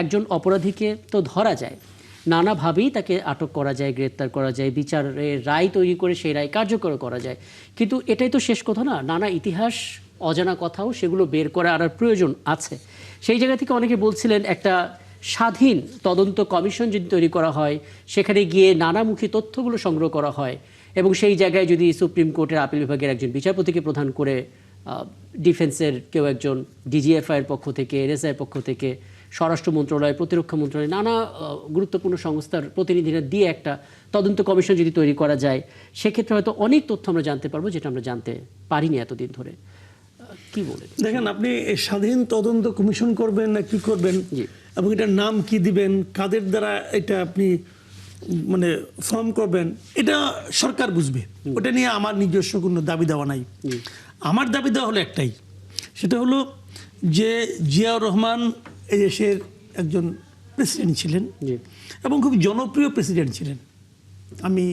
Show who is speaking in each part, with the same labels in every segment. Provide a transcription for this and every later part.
Speaker 1: একজন অপরাধীকে তো ধরা যায়, নানাভাবেই তাকে আটক করা যায়, গ্রেপ্তার করা যায়, বিচারের রায় তৈরি করে সেই রায় কার্যকর করা যায়। কিন্তু এটাই তো শেষ কথা না, নানা ইতিহাস, অজানা কথাও সেগুলো বের করা আর প্রয়োজন আছে। সেই জায়গা থেকে অনেকে বলছিলেন একটা স্বাধীন তদন্ত কমিশন যদি তৈরি করা হয়, সেখানে গিয়ে নানামুখী তথ্যগুলো সংগ্রহ করা হয় এবং সেই জায়গায় যদি সুপ্রিম কোর্টের আপিল বিভাগের একজন বিচারপতিকে প্রধান করে ডিফেন্সের কেউ একজন, ডিজিএফআইয়ের পক্ষ থেকে, এনএসআইয়ের পক্ষ থেকে, স্বরাষ্ট্র মন্ত্রণালয়, প্রতিরক্ষা মন্ত্রণালয়, নানা গুরুত্বপূর্ণ সংস্থার প্রতিনিধিরা দিয়ে একটা তদন্ত কমিশন যদি তৈরি করা যায়, সেক্ষেত্রে হয়তো অনেক তথ্য আমরা জানতে পারবো যেটা আমরা জানতে পারিনি এতদিন ধরে। কি বলেন?
Speaker 2: দেখেন, আপনি স্বাধীন তদন্ত কমিশন করবেন না কি করবেন এবং এটার নাম কি দিবেন, কাদের দ্বারা এটা আপনি মানে ফর্ম করবেন, এটা সরকার বুঝবে। ওটা নিয়ে আমার নিজস্ব কোনো দাবি দেওয়া নাই। আমার দাবি দেওয়া হলো একটাই, সেটা হলো যে জিয়াউর রহমান এই দেশের একজন প্রেসিডেন্ট ছিলেন এবং খুব জনপ্রিয় প্রেসিডেন্ট ছিলেন। আমি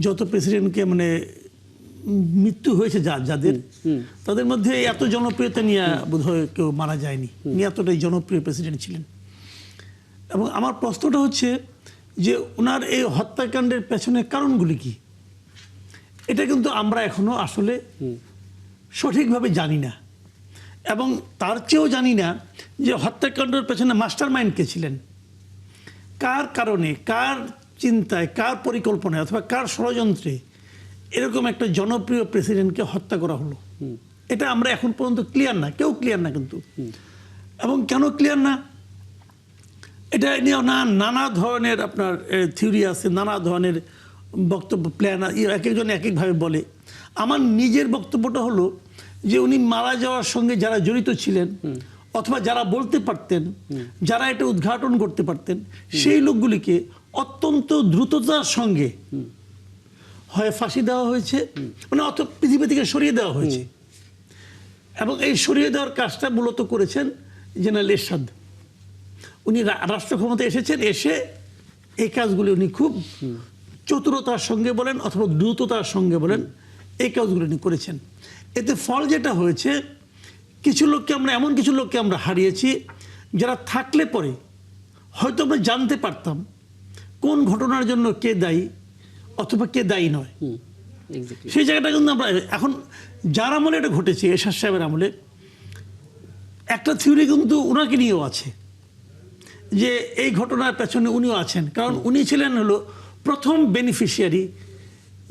Speaker 2: যত প্রেসিডেন্টকে মানে মৃত্যু হয়েছে যাদের, তাদের মধ্যে এত জনপ্রিয়তা নিয়ে বোধহয় কেউ মারা যায়নি। উনি এতটাই জনপ্রিয় প্রেসিডেন্ট ছিলেন। এবং আমার প্রশ্নটা হচ্ছে যে ওনার এই হত্যাকাণ্ডের পেছনের কারণগুলি কি, এটা কিন্তু আমরা এখনো আসলে সঠিকভাবে জানি না। এবং তার চেয়েও জানি না যে হত্যাকাণ্ডের পেছনে মাস্টার মাইন্ড কে ছিলেন, কার কারণে, কার চিন্তায়, কার পরিকল্পনায় অথবা কার ষড়যন্ত্রে এরকম একটা জনপ্রিয় প্রেসিডেন্টকে হত্যা করা হলো। এটা আমরা এখন পর্যন্ত ক্লিয়ার না, কেউ ক্লিয়ার না কিন্তু। এবং কেন ক্লিয়ার না, এটা নিয়ে নানা ধরনের আপনার থিওরি আছে, নানা ধরনের বক্তব্য, প্ল্যান, এক একজন এক একভাবে বলে। আমার নিজের বক্তব্যটা হলো যে উনি মারা যাওয়ার সঙ্গে যারা জড়িত ছিলেন অথবা যারা বলতে পারতেন, যারা এটা উদ্ঘাটন করতে পারতেন, সেই লোকগুলিকে অত্যন্ত দ্রুততার সঙ্গে হয় ফাঁসি দেওয়া হয়েছে, মানে অত পৃথিবী থেকে সরিয়ে দেওয়া হয়েছে। এবং এই সরিয়ে দেওয়ার কাজটা মূলত করেছেন জেনারেল এরশাদ। উনি রাষ্ট্র ক্ষমতায় এসেছেন, এসে এই কাজগুলি উনি খুব চতুরতার সঙ্গে বলেন অথবা দ্রুততার সঙ্গে বলেন, এই কাজগুলো উনি করেছেন। এতে ফল যেটা হয়েছে, কিছু লোককে আমরা, এমন কিছু লোককে আমরা হারিয়েছি যারা থাকলে পরে হয়তো আমরা জানতে পারতাম কোন ঘটনার জন্য কে দায়ী অথবা কে দায়ী নয়। সেই জায়গাটা কিন্তু আমরা এখন, যার আমলে এটা ঘটেছে, এরশাদ সাহেবের আমলে, একটা থিওরি কিন্তু ওনাকে নিয়েও আছে যে এই ঘটনার পেছনে উনিও আছেন। কারণ উনি ছিলেন হলো প্রথম বেনিফিশিয়ারি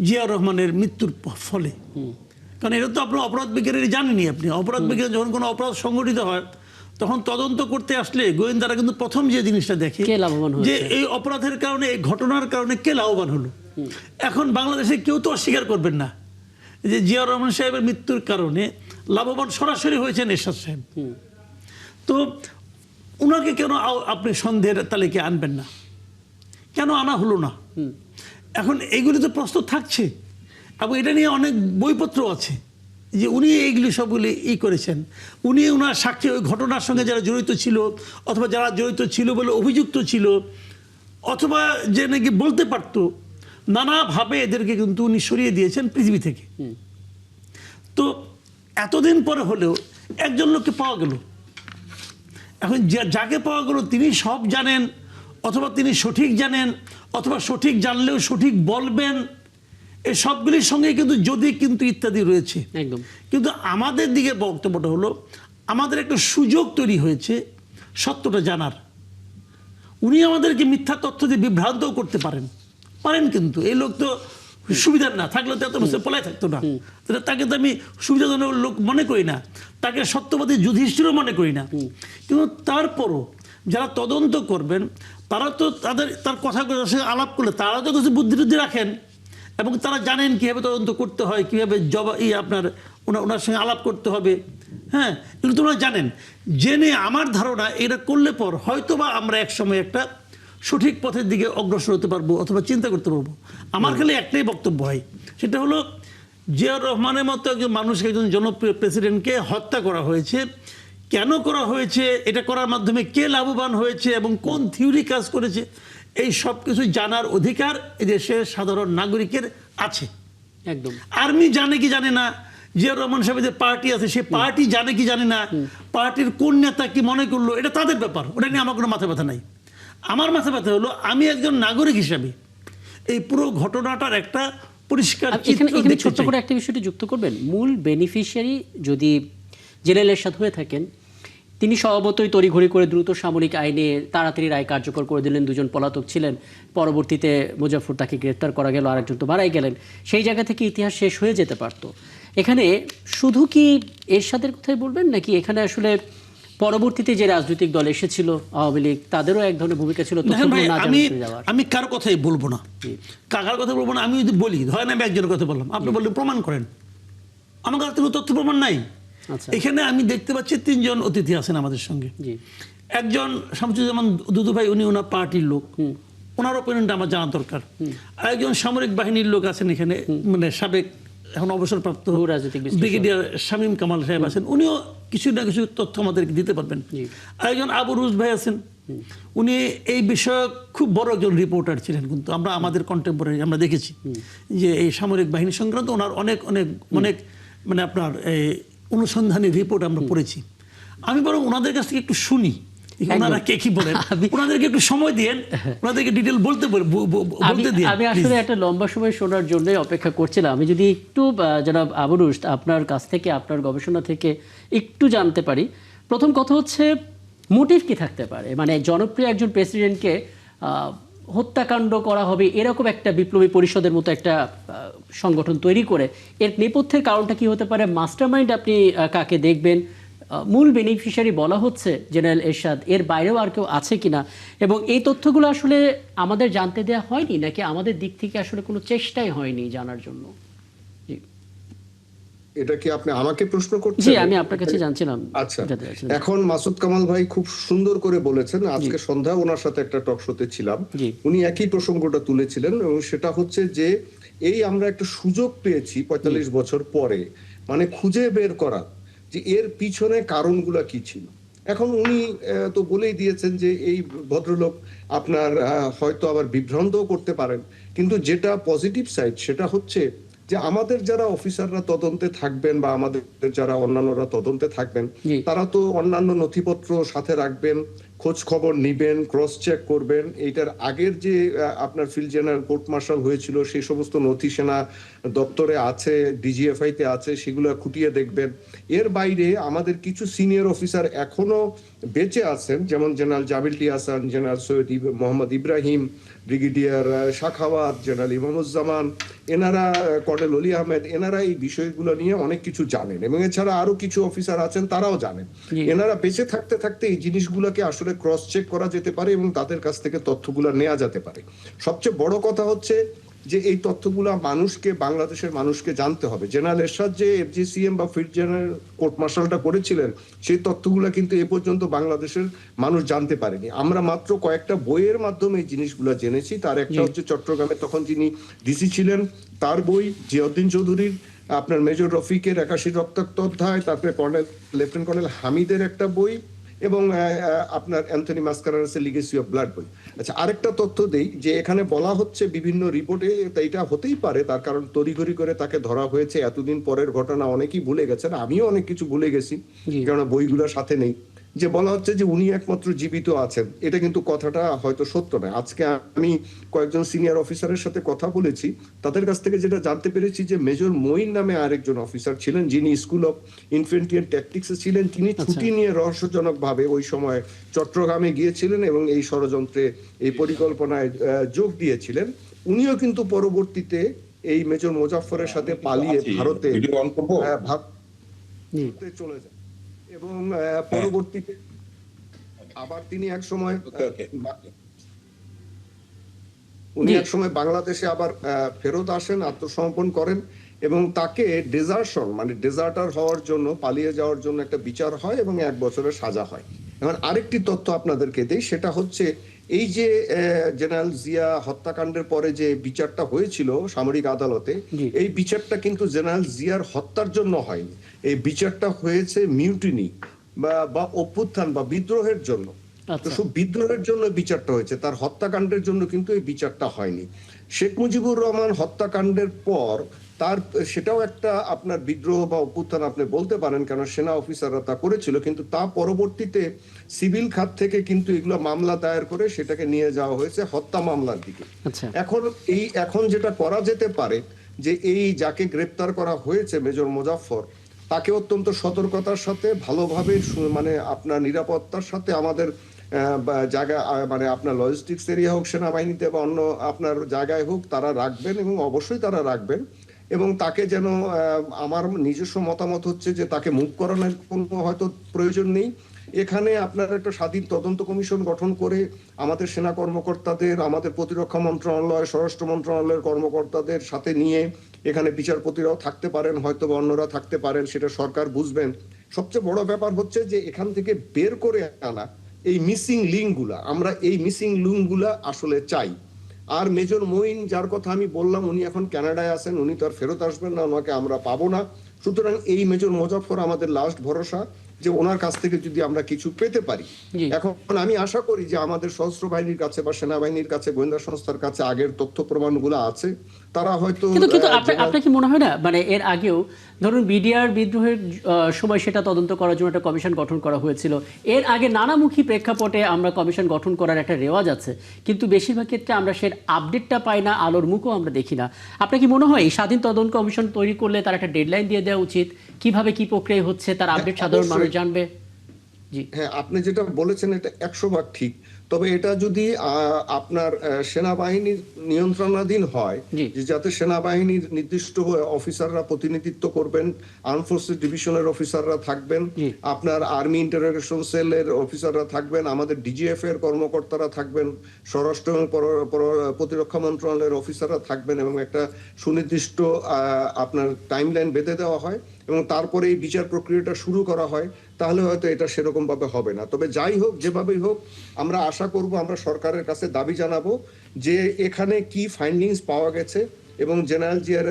Speaker 2: জিয়াউর রহমানের মৃত্যুর ফলে। কারণ এটা তো আপনার অপরাধ বিজ্ঞানীরা জানেনি। আপনি অপরাধ বিজ্ঞান যখন কোনো অপরাধ সংঘটিত হয়, তখন তদন্ত করতে আসলে গোয়েন্দারা কিন্তু প্রথম যে জিনিসটা দেখে যে এই অপরাধের কারণে, এই ঘটনার কারণে কে লাভবান হলো। এখন বাংলাদেশে কেউ তো অস্বীকার করবেন না যে জিয়াউর রহমান সাহেবের মৃত্যুর কারণে লাভবান সরাসরি হয়েছেন এরশাদ সাহেব। তো ওনাকে কেন আপনি সন্দেহের তালিকায় আনবেন না? কেন আনা হলো না? এখন এইগুলি তো প্রশ্ন থাকছে এবং এটা নিয়ে অনেক বইপত্র আছে যে উনি এইগুলি সবগুলি করেছেন। উনি ওনার সাক্ষী, ওই ঘটনার সঙ্গে যারা জড়িত ছিল অথবা যারা জড়িত ছিল বলে অভিযুক্ত ছিল অথবা যে নাকি বলতে পারত, নানাভাবে এদেরকে কিন্তু উনি সরিয়ে দিয়েছেন পৃথিবী থেকে। তো এতদিন পরে হলেও একজন লোককে পাওয়া গেল। এখন যাকে পাওয়া গেল তিনি সব জানেন অথবা তিনি সঠিক জানেন অথবা সঠিক জানলেও সঠিক বলবেন, এই সবগুলির সঙ্গে কিন্তু যদি কিন্তু ইত্যাদি রয়েছে। কিন্তু আমাদের দিকে বক্তব্যটা হলো, আমাদের একটা সুযোগ তৈরি হয়েছে সত্যটা জানার। উনি আমাদেরকে মিথ্যা তথ্য দিয়ে বিভ্রান্তও করতে পারেন, কিন্তু এই লোক তো সুবিধার না থাকলে তো এত বছর পলায় থাকতো না। তাকে তো আমি সুবিধাজনক লোক মনে করি না, তাকে সত্যবাদী যুধিষ্ঠিরও মনে করি না। কিন্তু তারপরও যারা তদন্ত করবেন তারা তো তার কথাগুলোর সঙ্গে আলাপ করলে তারা তো কিছু বুদ্ধি রাখেন এবং তারা জানেন কীভাবে তদন্ত করতে হয়, কীভাবে আপনার ওনার সঙ্গে আলাপ করতে হবে। হ্যাঁ, কিন্তু তোমরা জানেন, জেনে আমার ধারণা এটা করলে পর হয়তোবা আমরা একসময় একটা সঠিক পথের দিকে অগ্রসর হতে পারবো অথবা চিন্তা করতে পারবো। আমার খালি একটাই বক্তব্য হয়, সেটা হলো জিয়াউর রহমানের মতো একজন মানুষকে, একজন জনপ্রিয় প্রেসিডেন্টকে হত্যা করা হয়েছে। কেন করা হয়েছে, এটা করার মাধ্যমে কে লাভবান হয়েছে এবং কোন থিওরি কাজ করেছে, এই সব কিছু জানার অধিকার এদেশের সাধারণ নাগরিকের আছে। একদম। আর্মি জানে কি জানে না, জিয়া রহমান সাহেবের পার্টি আছে, সেই পার্টি জানে কি জানে না, পার্টির কোন নেতা কি মনে করলো, এটা তাদের ব্যাপার, ওটা নিয়ে আমার কোনো মাথা ব্যথা নাই। আমার মাথা ব্যথা হলো আমি একজন নাগরিক হিসাবে এই পুরো ঘটনাটার একটা পরিষ্কার চিত্র
Speaker 1: এখানে
Speaker 2: দেখতে
Speaker 1: ছোট্ট
Speaker 2: চাই।
Speaker 1: করে একটা বিষয়টি যুক্ত করবেন। মূল বেনিফিশিয়ারি যদি জেনারেল এরশাদ হয়ে থাকেন, তিনি স্বভাবতই তড়িঘড়ি করে দ্রুত সামরিক আইনে তাড়াতাড়ি রায় কার্যকর করে দিলেন। দুজন পলাতক ছিলেন, পরবর্তীতে মুজাফফর তাকে গ্রেফতার করা গেল, আরেকজন তো মারাই গেলেন। সেই জায়গা থেকে ইতিহাস শেষ হয়ে যেতে পারতো। এখানে শুধু কি এরশাদের কথাই বলবেন, নাকি এখানে আসলে পরবর্তীতে যে রাজনৈতিক দল এসেছিল আওয়ামী লীগ, তাদেরও এক ধরনের ভূমিকা ছিল?
Speaker 2: দেখেন ভাই, আমি কার কথাই বলবো না, কার কথা বলবো না। আমি যদি বলি, ধরেন আমি একজনের কথা বললাম, আপনি বললেন প্রমাণ করেন, আমার কাছে কোনো তথ্য প্রমাণ নাই। এখানে আমি দেখতে পাচ্ছি 3 জন অতিথি আছেন আমাদের সঙ্গে। একজন শামসুজ্জামান দুদু ভাই, উনি ওনার পার্টির লোক, ওনার অপিনিয়নটা আমার জানা দরকার। আরেকজন সামরিক বাহিনীর লোক আছেন এখানে, মানে সাবেক এখন অবসরপ্রাপ্ত ব্রিগেডিয়ার শামীম কামাল সাহেব আছেন, উনিও কিছু না কিছু তথ্য আমাদেরকে দিতে পারবেন। আরেকজন আবু রুজ ভাই আছেন, উনি এই বিষয়ে খুব বড় একজন রিপোর্টার ছিলেন, কিন্তু আমরা আমাদের কন্টেম্পোরারি আমরা দেখেছি যে এই সামরিক বাহিনী সংক্রান্ত ওনার অনেক অনেক অনেক মানে আপনার এই অনুসন্ধানী রিপোর্ট আমরা পড়েছি। আমি বরং ওনাদের কাছ থেকে একটু শুনি ওনারা কে কি বলেন, ওনাদেরকে একটু সময় দিয়েন, ওনাদেরকে ডিটেল বলতে দিন।
Speaker 1: আমি আসলে একটা লম্বা সময় শোনার জন্য অপেক্ষা করছিলাম। আমি যদি একটু জনাব আবু রুশদ আপনার কাছ থেকে, আপনার গবেষণা থেকে একটু জানতে পারি। প্রথম কথা হচ্ছে, মোটিভ কি থাকতে পারে? মানে জনপ্রিয় একজন প্রেসিডেন্টকে হত্যাকাণ্ড করা হবে এরকম একটা বিপ্লবী পরিষদের মতো একটা সংগঠন তৈরি করে, এর নেপথ্যের কারণটা কি হতে পারে? মাস্টারমাইন্ড আপনি কাকে দেখবেন? মূল বেনিফিশিয়ারি বলা হচ্ছে জেনারেল এরশাদ, এর বাইরেও আর কেউ আছে কিনা? এবং এই তথ্যগুলো আসলে আমাদের জানতে দেওয়া হয়নি, নাকি আমাদের দিক থেকে আসলে কোনো চেষ্টাই হয়নি জানার জন্য?
Speaker 3: এটা কি আপনি আমাকে প্রশ্ন করছেন?
Speaker 1: জি, আমি আপনার কাছে জানছিলাম।
Speaker 3: আচ্ছা, এখন মাসুদ কামাল ভাই খুব সুন্দর করে বলেছেন। আজকে সন্ধ্যা ওনার সাথে একটা টক শোতে ছিলাম, উনি একই প্রসঙ্গটা তুলেছিলেন, এবং সেটা হচ্ছে যে এই আমরা একটা সুযোগ পেয়েছি 45 বছর পরে, মানে খুঁজে বের করা যে এর পিছনে কারণগুলা কি ছিল। এখন উনি তো বলেই দিয়েছেন যে এই ভদ্রলোক আপনার হয়তো আবার বিভ্রান্তও করতে পারেন, কিন্তু যেটা পজিটিভ সাইড সেটা হচ্ছে যে আমাদের যারা অফিসাররা তদন্তে থাকবেন বা আমাদের যারা অন্যান্যরা তদন্তে থাকবেন, তারা তো অন্যান্য নথিপত্র সাথে রাখবেন, খোঁজ খবর নিবেন, ক্রস চেক করবেন। এইটার আগের যে আপনার ফিল্ড জেনারেল কোর্ট মার্শাল হয়েছিল সেই সমস্ত নথি সেনা দপ্তরে আছে, ডিজিএফআই তে আছে, সেগুলো খুঁটিয়ে দেখবেন। এর বাইরে আমাদের কিছু সিনিয়র অফিসার এখনো বেঁচে আছেন, যেমন general Zabeel Hasan, general Syed Mohammad Ibrahim, brigadier Shakhawat, general Imamuzzaman, এনারা, কর্নেল অলি আহমেদ, এনারা এই বিষয়গুলো নিয়ে অনেক কিছু জানেন, এবং এছাড়া আরো কিছু অফিসার আছেন তারাও জানেন। এনারা বেঁচে থাকতে থাকতে এই জিনিসগুলোকে আসলে ক্রস চেক করা যেতে পারে এবং তাদের কাছ থেকে তথ্যগুলো নেওয়া যেতে পারে। সবচেয়ে বড় কথা হচ্ছে যে এই তথ্যগুলা মানুষকে, বাংলাদেশের মানুষকে জানতে হবে। জেনারেল এরশাদ যে এফজিসিএম বা ফিল্ড জেনারেল কোর্ট মার্শালটা করেছিলেন, সেই তথ্যগুলা কিন্তু এ পর্যন্ত বাংলাদেশের মানুষ জানতে পারেনি। আমরা মাত্র কয়েকটা বইয়ের মাধ্যমে এই জিনিসগুলো জেনেছি। তার একটা হচ্ছে চট্টগ্রামে তখন যিনি ডিসি ছিলেন তার বই, জিয়াউদ্দিন চৌধুরীর, আপনার মেজর রফিকের 81 রক্তাক্ত অধ্যায়, তারপরে লেফটেন্যান্ট কর্নেল হামিদের একটা বই, এবং আপনার অ্যান্থনি মাসকারেনাসের লিগেসি অফ ব্লাড বই। আচ্ছা, আরেকটা তথ্য দেই যে এখানে বলা হচ্ছে বিভিন্ন রিপোর্টে, এটা হতেই পারে তার কারণ তড়িঘড়ি করে তাকে ধরা হয়েছে, এতদিন পরের ঘটনা, অনেকেই ভুলে গেছেন, আমিও অনেক কিছু ভুলে গেছি কারণ বইগুলোর সাথে নেই, যে বলা হচ্ছে যে উনি একমাত্র জীবিত আছেন। এটা কিন্তু কথাটা হয়তো সত্য নয়। আজকে আমি কয়েকজন সিনিয়র অফিসারের সাথে কথা বলেছি, তাদের কাছ থেকে যেটা জানতে পেরেছি যে মেজর মঈন নামে আরেকজন অফিসার ছিলেন, যিনি স্কুল অফ ইনফ্যান্ট্রি এন্ড ট্যাকটিক্সে ছিলেন। তিনি ছুটি নিয়ে রহস্যজনক ভাবে ওই সময় চট্টগ্রামে গিয়েছিলেন এবং এই ষড়যন্ত্রে, এই পরিকল্পনায় যোগ দিয়েছিলেন। উনিও কিন্তু পরবর্তীতে এই মেজর মোজাফফরের সাথে পালিয়ে ভারতে চলে যান, এবং পরবর্তীতে আবার তিনি এক সময় বাংলাদেশে আবার ফেরত আসেন, আত্মসমর্পণ করেন, এবং তাকে ডেজার্শন মানে ডেজার্টার হওয়ার জন্য, পালিয়ে যাওয়ার জন্য একটা বিচার হয় এবং 1 বছরের সাজা হয়। এখন আরেকটি তথ্য আপনাদেরকে দেই, সেটা হচ্ছে এই যে জেনারেল জিয়া হত্যাকাণ্ডের পরে যে বিচারটা হয়েছিল সামরিক আদালতে, এই বিচারটা কিন্তু জেনারেল জিয়ার হত্যার জন্য হয়নি। এই বিচারটা হয়েছে মিউটিনি বা অভ্যুত্থান বা বিদ্রোহের জন্য। তো সব বিদ্রোহের জন্য বিচারটা হয়েছে, তার হত্যাকাণ্ডের জন্য কিন্তু এই বিচারটা হয়নি। শেখ মুজিবুর রহমান হত্যাকাণ্ডের পর তার সেটাও একটা আপনার বিদ্রোহ বা অভ্যুত্থান আপনি বলতে পারেন, কারণ সেনা অফিসাররা তা করেছিল, কিন্তু তা পরবর্তীতে সিভিল খাত থেকে কিন্তু এগুলো মামলা দায়ের করে সেটাকে নিয়ে যাওয়া হয়েছে হত্যা মামলার দিকে।
Speaker 1: আচ্ছা,
Speaker 3: এখন যেটা করা যেতে পারে যে এই যাকে গ্রেপ্তার করা হয়েছে মেজর মোজাফফর, তাকে অত্যন্ত সতর্কতার সাথে ভালোভাবে মানে আপনার নিরাপত্তার সাথে আমাদের জায়গা মানে আপনার লজিস্টিক্স এরিয়া হোক, সেনাবাহিনীতে বা অন্য আপনার জায়গায় হোক, তারা রাখবেন এবং অবশ্যই তারা রাখবেন। এবং তাকে যেন আমার নিজস্ব মতামত হচ্ছে যে তাকে মুভ করানোর কোনো হয়তো প্রয়োজন নেই। এখানে আপনার একটা স্বাধীন তদন্ত কমিশন গঠন করে আমাদের সেনা কর্মকর্তাদের, আমাদের প্রতিরক্ষা মন্ত্রণালয়, স্বরাষ্ট্র মন্ত্রণালয়ের কর্মকর্তাদের সাথে নিয়ে এখানে বিচারপতিরাও থাকতে পারেন, হয়তো বা অন্যরা থাকতে পারেন, সেটা সরকার বুঝবেন। সবচেয়ে বড় ব্যাপার হচ্ছে যে এখান থেকে বের করে আনা এই মিসিং লিঙ্কগুলা, আমরা এই মিসিং লিঙ্কগুলা আসলে চাই। আর মেজর মঈন যার কথা আমি বললাম, উনি এখন কানাডায় আছেন, উনি তো আর ফেরত আসবেন না, ওনাকে আমরা পাবো না। সুতরাং এই মেজর মোজাফফর আমাদের লাস্ট ভরসা, যে ওনার কাছ থেকে যদি আমরা কিছু পেতে পারি। এখন আমি আশা করি যে আমাদের সশস্ত্র বাহিনীর কাছে বা সেনাবাহিনীর কাছে, গোয়েন্দা সংস্থার কাছে আগের তথ্য প্রমাণগুলো আছে, তারা হয়তো
Speaker 1: কিন্তু আপনার কি মনে হয় না, মানে এর আগেও ধরুন বিডিআর বিদ্রোহের সময় সেটা তদন্ত করার জন্য একটা কমিশন গঠন করা হয়েছিল, এর আগে নানামুখী প্রেক্ষাপটে আমরা কমিশন গঠন করার একটা রেওয়াজ আছে, কিন্তু বেশিরভাগ ক্ষেত্রে আমরা সে আপডেটটা পাই না, আলোর মুখও আমরা দেখি না। আপনার কি মনে হয় এই স্বাধীন তদন্ত কমিশন তৈরি করলে তার একটা ডেডলাইন দিয়ে দেওয়া উচিত, কিভাবে কি প্রক্রিয়া হচ্ছে তার আপডেট সাধারণ মানুষ জানবে? জি
Speaker 3: হ্যাঁ, আপনি যেটা বলেছেন এটা 100 ভাগ ঠিক। তবে এটা যদি আপনার সেনাবাহিনীর নিয়ন্ত্রণাধীন হয়, যে যাতে সেনাবাহিনীর নির্দিষ্ট অফিসাররা প্রতিনিধিত্ব করবেন, আর্ম ফোর্সেস ডিভিশনের অফিসাররা থাকবেন, আপনার আর্মি ইন্টারোগেশন সেলের অফিসাররা থাকবেন, আমাদের ডিজিএফ এর কর্মকর্তারা থাকবেন, স্বরাষ্ট্র এবং প্রতিরক্ষা মন্ত্রণালয়ের অফিসাররা থাকবেন, এবং একটা সুনির্দিষ্ট আপনার টাইমলাইন বেঁধে দেওয়া হয় এবং তারপরে এই বিচার প্রক্রিয়াটা শুরু করা হয়, তাহলে হয়তো এটা সেরকম ভাবে হবে না। তবে যাই হোক, যেভাবেই হোক, আমরা আশা করব, আমরা সরকারের কাছে দাবি জানাবো যে এখানে কি ফাইন্ডিংস পাওয়া গেছে এবং জেনারেল জিয়ার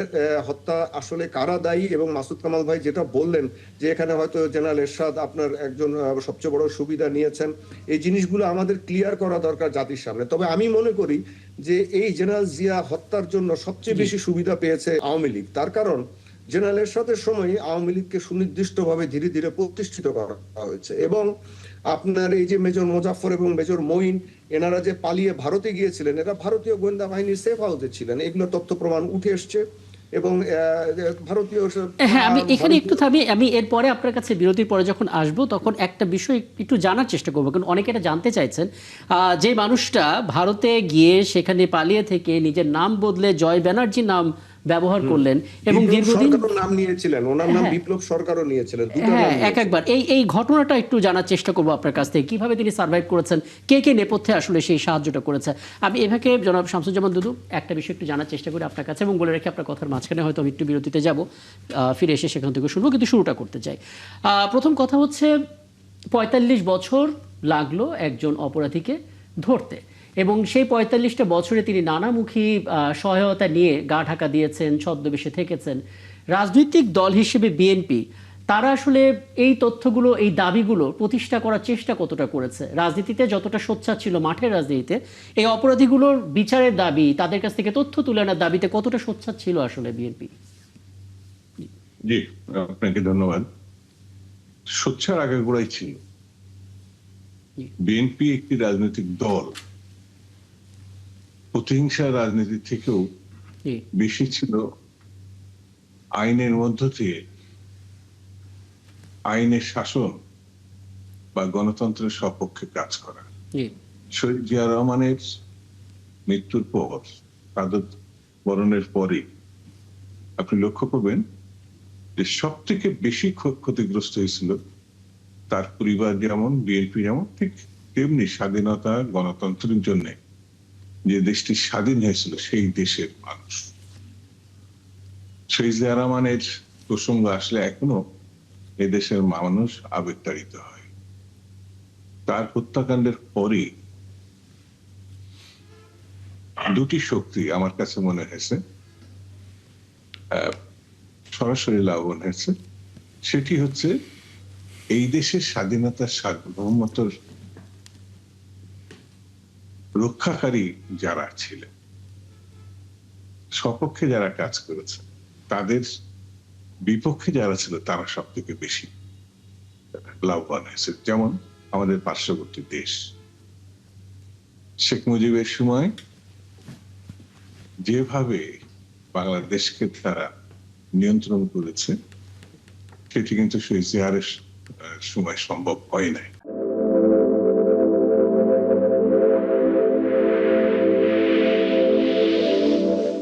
Speaker 3: হত্যা আসলে কারা দায়ী। এবং মাসুদ কামাল ভাই যেটা বললেন যে এখানে হয়তো জেনারেল এরশাদ আপনার একজন সবচেয়ে বড় সুবিধা নিয়েছেন, এই জিনিসগুলো আমাদের ক্লিয়ার করা দরকার জাতির সামনে। তবে আমি মনে করি যে এই জেনারেল জিয়া হত্যার জন্য সবচেয়ে বেশি সুবিধা পেয়েছে আওয়ামী লীগ। তার কারণ জেনারেল এরশাদের সময় আওয়ামী লীগকে সুনির্দিষ্টভাবে ধীরে ধীরে প্রতিষ্ঠিত করা হয়েছে, এবং আপনার এই যে মেজর মোজাফফর এবং মেজর মঈন, এনারা যে পালিয়ে ভারতে গিয়েছিলেন, এরা ভারতীয় গোয়েন্দা বাহিনীর সেফ হাউসে ছিলেন, এগুলো তথ্য প্রমাণ উঠে এসছে। এবং ভারতীয়
Speaker 1: হ্যাঁ, আমি এখানে একটু থামি, আমি এরপরে আপনার কাছে বিরতির পরে যখন আসবো তখন একটা বিষয় একটু জানার চেষ্টা করবো, কারণ অনেকে এটা জানতে চাইছেন। যে মানুষটা ভারতে গিয়ে সেখানে পালিয়ে থেকে নিজের নাম বদলে জয় ব্যানার্জি নাম ব্যবহার করলেন এবং দীর্ঘদিন
Speaker 3: নাম নিয়েছিলেন, ওনার নাম বিপ্লব সরকারও নিয়েছিলেন,
Speaker 1: হ্যাঁ একবার এই ঘটনাটা একটু জানার চেষ্টা করবো আপনার কাছ থেকে, কিভাবে তিনি সার্ভাইভ করেছেন, কে কে নেপথ্যে আসলে সেই সাহায্যটা করেছে। আমি এভাবে জনাব শামসুজ্জামান দুদু একটা বিষয় একটু জানার চেষ্টা করি আপনার কাছে, এবং বলে রেখে আপনার কথার মাঝখানে হয়তো আমি একটু বিরতিতে যাব, ফিরে এসে সেখান থেকে শুনবো, কিন্তু শুরুটা করতে চাই। প্রথম কথা হচ্ছে ৪৫ বছর লাগলো একজন অপরাধীকে ধরতে, এবং সেই ৪৫টা বছরে তিনি নানামুখী সহায়তা নিয়ে গা ঢাকা দিয়েছেন, ছদ্মবেশে থেকেছেন। রাজনৈতিক দল হিসেবে বিএনপি তারা আসলে এই তথ্যগুলো, এই দাবিগুলো প্রতিষ্ঠা করার চেষ্টা কতটা করেছে? রাজনীতিতে যতটা সোচ্চার ছিল মাঠের রাজনীতিতে, এই অপরাধীগুলোর বিচারের দাবি, তাদের কাছ থেকে তথ্য তুলে আনার দাবিতে কতটা সোচ্চার ছিল আসলে বিএনপি?
Speaker 4: জি, আপনাকে ধন্যবাদ। সোচ্চার আগাগোড়াই ছিল। বিএনপি একটি রাজনৈতিক দল, প্রতিহিংসা রাজনীতি থেকেও বেশি ছিল আইনের মধ্য দিয়ে আইনের শাসন বা গণতন্ত্রের সপক্ষে কাজ করা। শহীদ জিয়া রহমানের মৃত্যুর পর, সাদত বরণের পরে আপনি লক্ষ্য করবেন যে সব থেকে বেশি ক্ষতিগ্রস্ত হয়েছিল তার পরিবার, যেমন বিএনপি যেমন, ঠিক তেমনি স্বাধীনতা গণতন্ত্রের জন্য যে দেশটি স্বাধীন হয়েছিল সেই দেশের মানুষ। শহীদ জিয়া রহমানের প্রসঙ্গ আসলে এখনো এদেশের মানুষ আবেগতাড়িত হয়। তার হত্যাকাণ্ডের পরে দুটি শক্তি আমার কাছে মনে হয়েছে সরাসরি লাভবান হয়েছে। সেটি হচ্ছে এই দেশের স্বাধীনতার সার্বভৌমত্বের রক্ষাকারী যারা ছিলেন, সপক্ষে যারা কাজ করেছে, তাদের বিপক্ষে যারা ছিল তারা সব থেকে বেশি লাভবান হয়েছে। যেমন আমাদের পার্শ্ববর্তী দেশ, শেখ মুজিবের সময় যেভাবে বাংলাদেশকে তারা নিয়ন্ত্রণ করেছে সেটি কিন্তু সেই জিয়ারের সময় সম্ভব হয় নাই।